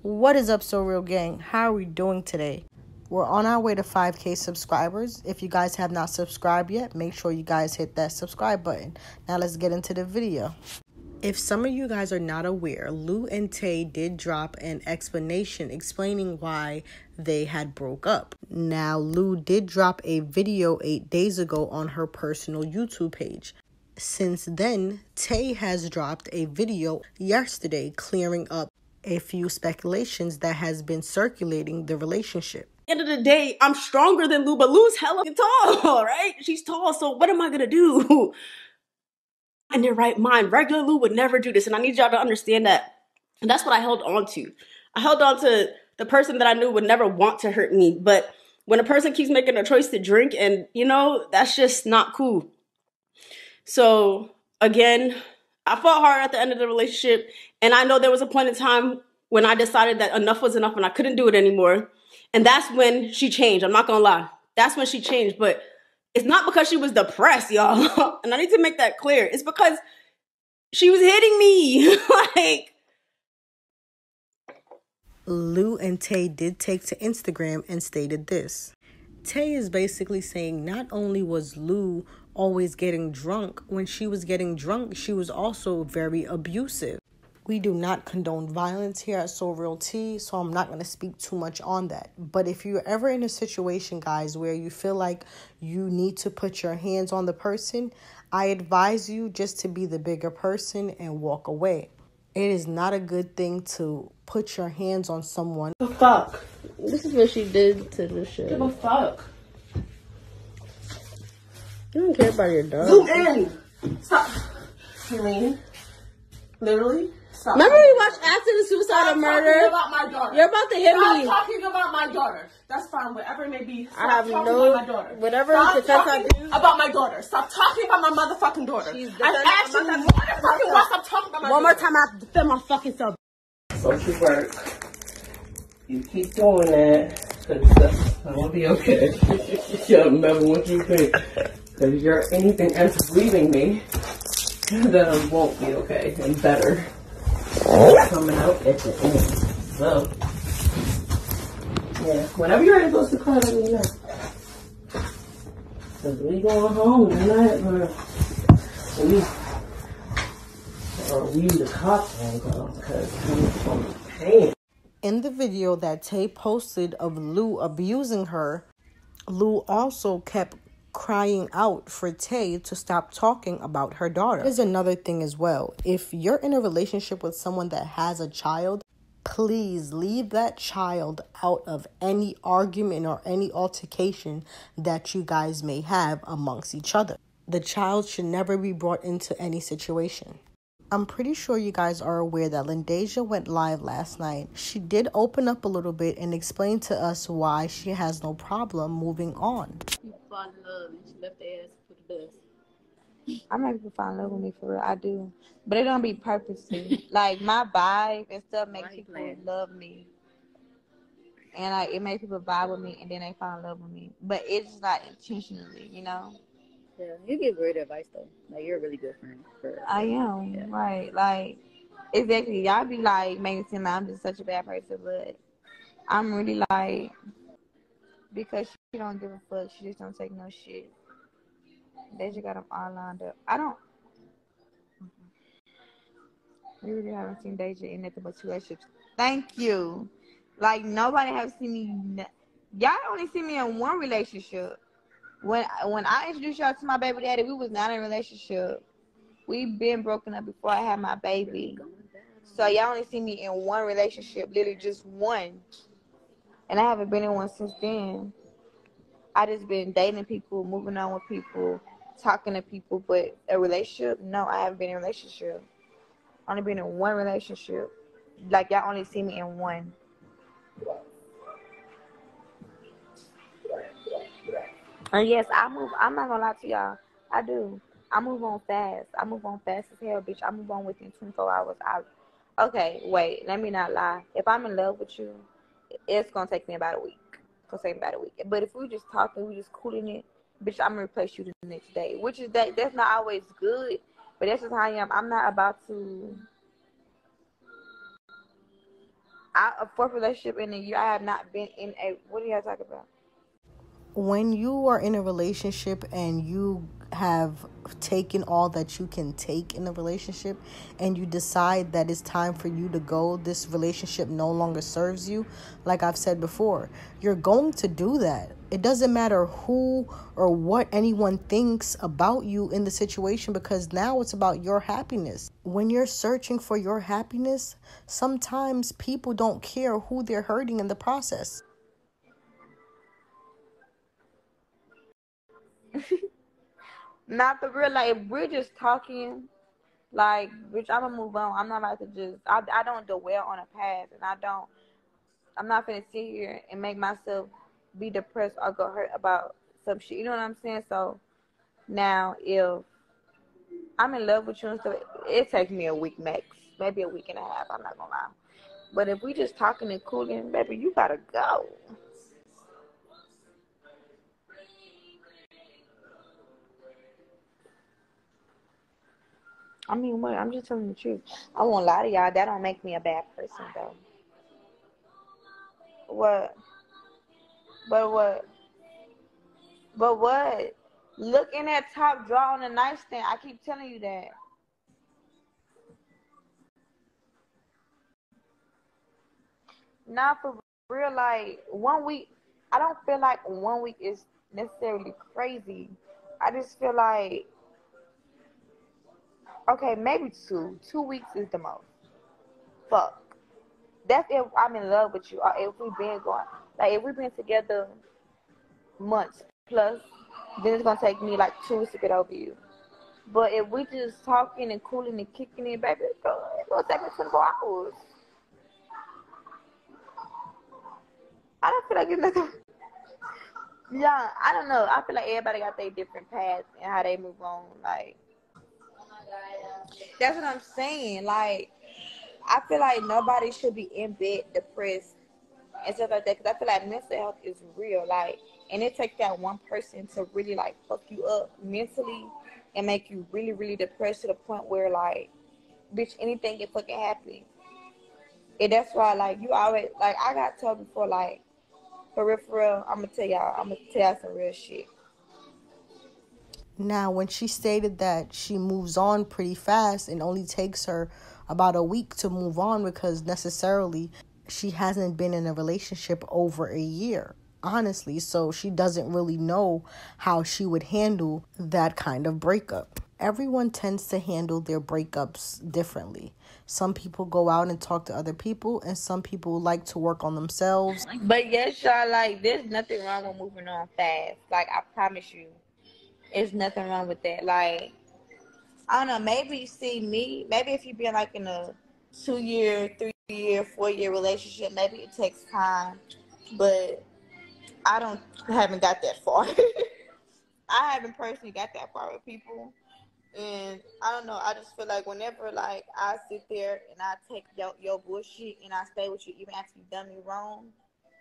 What is up, So Real Gang? How are we doing today? We're on our way to 5K subscribers. If you guys have not subscribed yet, make sure you guys hit that subscribe button. Now let's get into the video. If some of you guys are not aware, Lou and Tay did drop an explanation explaining why they had broke up. Now, Lou did drop a video 8 days ago on her personal YouTube page. Since then, Tay has dropped a video yesterday clearing up a few speculations that has been circulating the relationship. End of the day, I'm stronger than Lou, but Lou's hella tall, right? She's tall, so what am I gonna do? In their right mind, regular Lou would never do this, and I need y'all to understand that. And that's what I held on to. I held on to the person that I knew would never want to hurt me, but when a person keeps making a choice to drink, and that's just not cool. So again, I fought hard at the end of the relationship, and I know there was a point in time when I decided that enough was enough and I couldn't do it anymore. And that's when she changed. I'm not gonna lie. That's when she changed, but it's not because she was depressed, y'all. And I need to make that clear. It's because she was hitting me. Lou and Tay did take to Instagram and stated this. Tay is basically saying not only was Lou always getting drunk, when she was getting drunk, she was also very abusive. We do not condone violence here at So Real Tea, so I'm not going to speak too much on that. But if you're ever in a situation, guys, where you feel like you need to put your hands on the person, I advise you just to be the bigger person and walk away. It is not a good thing to put your hands on someone. Give a fuck. This is what she did to the shit. Give a fuck. You don't care about your dog. Zoom in. Stop. Helene. Literally. Stop. Remember we watched After the Suicide or Murder? Talking about my daughter. You're about to hit me. Stop talking about my daughter. That's fine. Whatever it may be. Stop I have talking no. about my daughter. Whatever defense I do. About my daughter. Stop talking about my motherfucking daughter. I asked you motherfucking why stop talking about my daughter. One more time, I have to defend my fucking self. Social work. You keep doing that, because I will be okay. You'll never want you to think. Because you're anything else leaving me, then I won't be okay. And better. Coming out at the end. So, yeah. Whenever you're ready to go to the car, let me know. Because we going home tonight, we the cops won't go, because I'm paying. In the video that Tay posted of Lou abusing her, Lou also kept crying out for Tay to stop talking about her daughter. There's another thing as well. If you're in a relationship with someone that has a child, please leave that child out of any argument or any altercation that you guys may have amongst each other. The child should never be brought into any situation. I'm pretty sure you guys are aware that LynDeja went live last night. She did open up a little bit and explain to us why she has no problem moving on. You fall in love and she left the ass for the dust. I make people fall in love with me for real. I do. But it don't be purposely. Like, my vibe and stuff make people love me. And it makes people vibe with me and then they fall in love with me. But it's not intentionally, Yeah, you give great advice though. Like, you're a really good friend. I am, yeah. Right. Like, exactly. Y'all be like, making it seem like I'm just such a bad person, but I'm really like, because she don't give a fuck, she just don't take no shit. They just got them all lined up. We really haven't seen Deja in nothing but 2 relationships. Thank you. Like, nobody has seen me. Y'all only see me in 1 relationship. When I introduced y'all to my baby daddy, we was not in a relationship. We been broken up before I had my baby. So y'all only see me in 1 relationship, literally just 1. And I haven't been in one since then. I just been dating people, moving on with people, talking to people, but a relationship? No, I haven't been in a relationship. Only been in 1 relationship. Like, y'all only see me in 1. And yes, I move. I'm not gonna lie to y'all. I do. I move on fast. I move on fast as hell, bitch. I move on within 24 hours. Okay, wait. Let me not lie. If I'm in love with you, it's gonna take me about a week. But if we just talking, we just cooling it, bitch, I'm gonna replace you the next day. Which is that's not always good, but that's just how I am. I'm not about to A fourth relationship in a year. I have not been in a. What are y'all talking about? When you are in a relationship and you have taken all that you can take in a relationship and you decide that it's time for you to go, this relationship no longer serves you, like I've said before, you're going to do that. It doesn't matter who or what anyone thinks about you in the situation, because now it's about your happiness. When you're searching for your happiness, sometimes people don't care who they're hurting in the process. Not for real. Like, if we're just talking, like, bitch, I'm gonna move on. I'm not about to just. I don't dwell on a past, and I'm not gonna sit here and make myself be depressed or go hurt about some shit. You know what I'm saying? So now, if I'm in love with you and stuff, it takes me a week max, maybe a week and a half. I'm not gonna lie. But if we just talking and cooling, baby, you gotta go. I mean, what? I'm just telling the truth. I won't lie to y'all. That don't make me a bad person, though. What? But what? But what? Look in that top drawer on the nightstand. I keep telling you that. Not for real. Like, 1 week, I don't feel like 1 week is necessarily crazy. I just feel like, okay, maybe two. 2 weeks is the most. Fuck. That's if I'm in love with you, or if we've been going, like, if we've been together months plus, then it's gonna take me like 2 weeks to get over you. But if we just talking and cooling and kicking it, baby, it's gonna take me 24 hours. I don't feel like it's nothing. Yeah, I don't know. I feel like everybody got their different paths and how they move on. Like, that's what I'm saying. Like, I feel like nobody should be in bed depressed and stuff like that, because I feel like mental health is real. Like, and it takes that one person to really like fuck you up mentally and make you really, really depressed to the point where, like, bitch, anything can fucking happen. And that's why, like, you always, like, I got told before, like, for real, I'm gonna tell y'all some real shit. Now, when she stated that she moves on pretty fast and only takes her about a week to move on because necessarily she hasn't been in a relationship over a year, honestly, so she doesn't really know how she would handle that kind of breakup. Everyone tends to handle their breakups differently. Some people go out and talk to other people, and some people like to work on themselves. But yes, y'all, like, there's nothing wrong with moving on fast. Like, I promise you, there's nothing wrong with that. Like, I don't know, maybe you see me, maybe if you've been like in a 2-year, 3-year, 4-year relationship, maybe it takes time. But haven't got that far. I haven't personally got that far with people. And I don't know, I just feel like whenever, like, I sit there and I take your bullshit and I stay with you even after you've done me wrong,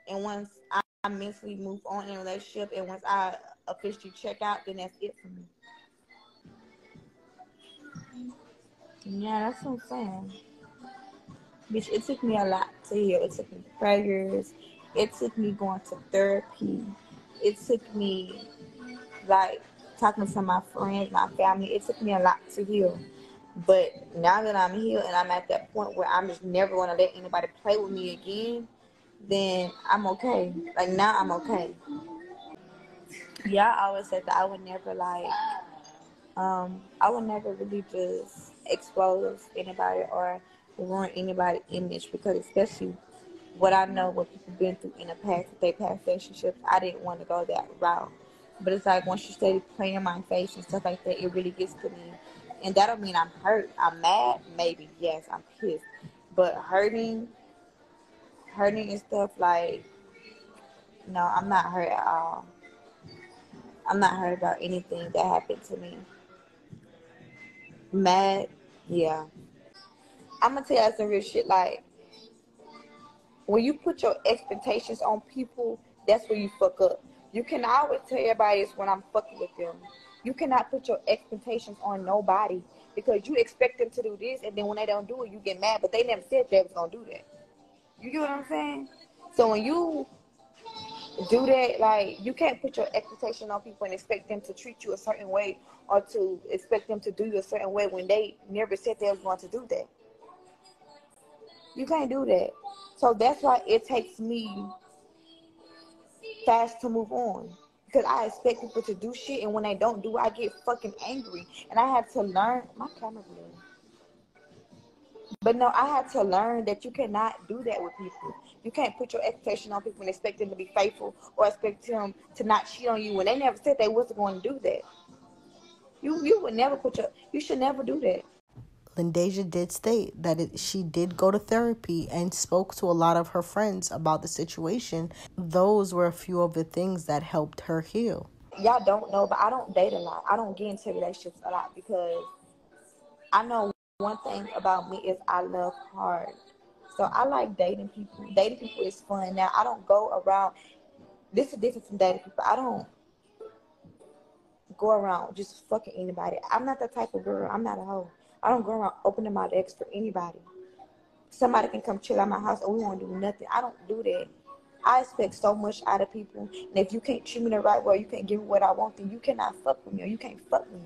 and once I mentally move on in a relationship and once I officially check out, then that's it for me. Yeah, that's what I'm saying. Bitch, it took me a lot to heal. It took me prayers. It took me going to therapy. It took me, like, talking to my friends, my family. It took me a lot to heal. But now that I'm healed and I'm at that point where I'm just never going to let anybody play with me again, then I'm okay. Like, now I'm okay. Yeah, I always said that I would never, like, I would never really just expose anybody or ruin anybody's image, because especially what I know what people been through in the past with their past relationships, I didn't want to go that route. But it's like once you started playing in my face and stuff like that, it really gets to me. And that don't mean I'm hurt. I'm mad, maybe, yes, I'm pissed. But hurting and stuff, like, no, I'm not hurt at all. I'm not hurt about anything that happened to me. Mad, yeah. I'm gonna tell you some real shit. Like, when you put your expectations on people, that's where you fuck up. You can always tell everybody it's when I'm fucking with them. You cannot put your expectations on nobody, because you expect them to do this, and then when they don't do it, you get mad. But they never said they was gonna do that. You get what I'm saying? So when you do that, like, you can't put your expectation on people and expect them to treat you a certain way or to expect them to do you a certain way when they never said they was going to do that. You can't do that. So that's why it takes me fast to move on. Because I expect people to do shit, and when they don't do it, I get fucking angry. And I have to learn. My camera blue. But no, I had to learn that you cannot do that with people. You can't put your expectation on people and expect them to be faithful or expect them to not cheat on you when they never said they wasn't going to do that. You would never you should never do that. LynDeja did state that she did go to therapy and spoke to a lot of her friends about the situation. Those were a few of the things that helped her heal. Y'all don't know, but I don't date a lot. I don't get into relationships a lot because I know one thing about me is I love hard. So I like dating people. Dating people is fun. Now, I don't go around. This is different from dating people. I don't go around just fucking anybody. I'm not that type of girl. I'm not a hoe. I don't go around opening my legs for anybody. Somebody can come chill at my house and we won't do nothing. I don't do that. I expect so much out of people. And if you can't treat me the right way, you can't give me what I want, then you cannot fuck with me or you can't fuck me.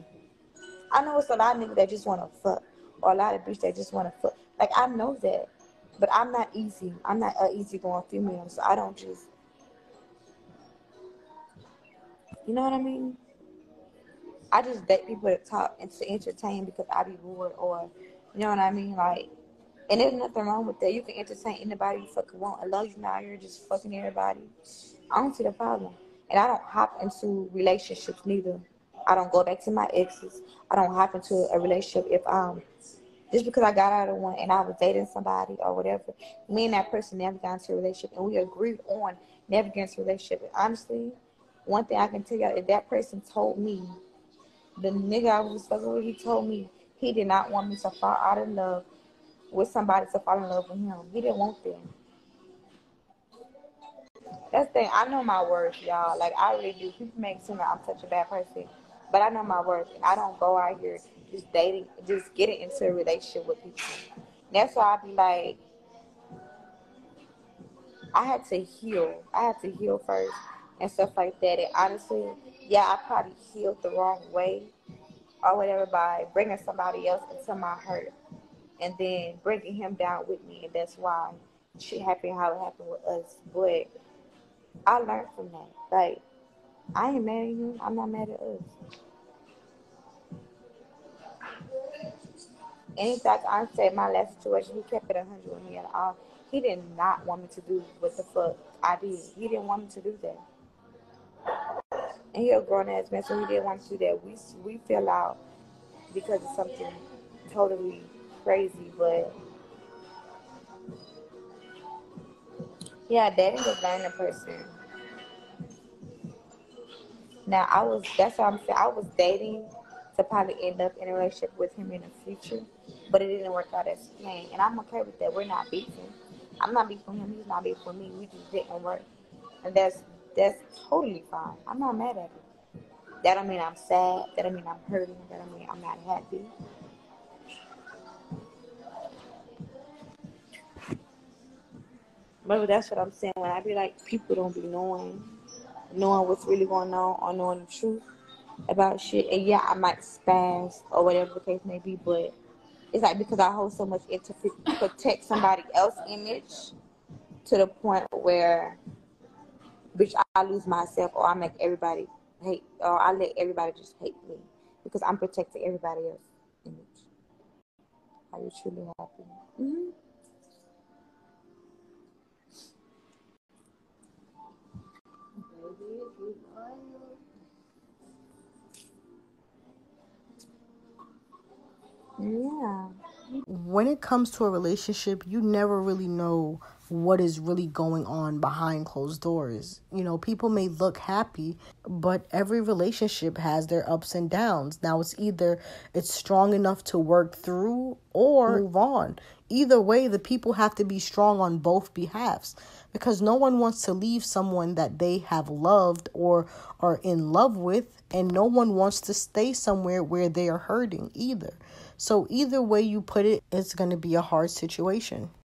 I know it's a lot of niggas that just want to fuck or a lot of bitches that just want to fuck. Like, I know that. But I'm not easy. I'm not an easygoing female. So I don't just... You know what I mean? I just date people to talk and to entertain because I be bored or... You know what I mean? Like... And there's nothing wrong with that. You can entertain anybody you fucking want. As long as you're not here just fucking everybody. I don't see the problem. And I don't hop into relationships neither. I don't go back to my exes. I don't hop into a relationship if just because I got out of one and I was dating somebody or whatever. Me and that person never got into a relationship and we agreed on never getting into a relationship. And honestly, one thing I can tell you, if that person told me, the nigga I was fucking with, he told me he did not want me to fall out of love with somebody to fall in love with him. He didn't want that. That's the thing. I know my worth, y'all. Like, I really do. People make it seem like I'm such a bad person. But I know my worth. And I don't go out here just dating, just getting into a relationship with people. And that's why I be like, I had to heal. I had to heal first and stuff like that. And honestly, yeah, I probably healed the wrong way or whatever by bringing somebody else into my hurt. And then bringing him down with me, and that's why shit happened how it happened with us. But I learned from that. Like, I ain't mad at you. I'm not mad at us. And in fact, I said my last situation, he kept it 100 with me at all. He did not want me to do what the fuck I did. He didn't want me to do that. And he a grown ass man, so he didn't want to do that. We fell out because of something totally crazy, but yeah, dating is learning a person. Now, that's what I'm saying. I was dating to probably end up in a relationship with him in the future, but it didn't work out as planned. And I'm okay with that. We're not beefing. I'm not beefing with him. He's not beefing with me. We just didn't work. And that's totally fine. I'm not mad at it. That don't mean I'm sad. That don't mean I'm hurting. That don't mean I'm not happy. But that's what I'm saying. When I be like, people don't be knowing what's really going on or knowing the truth about shit. And yeah, I might spaz or whatever the case may be, but it's like because I hold so much to protect somebody else's image to the point where, bitch, I lose myself or I make everybody hate, or I let everybody just hate me because I'm protecting everybody else's image. Are you truly happy? Mm-hmm. Yeah. When it comes to a relationship, you never really know what is really going on behind closed doors. You know, people may look happy, but every relationship has their ups and downs. Now, it's strong enough to work through or move on. Either way, the people have to be strong on both behalves because no one wants to leave someone that they have loved or are in love with, and no one wants to stay somewhere where they are hurting either. So either way you put it, it's going to be a hard situation.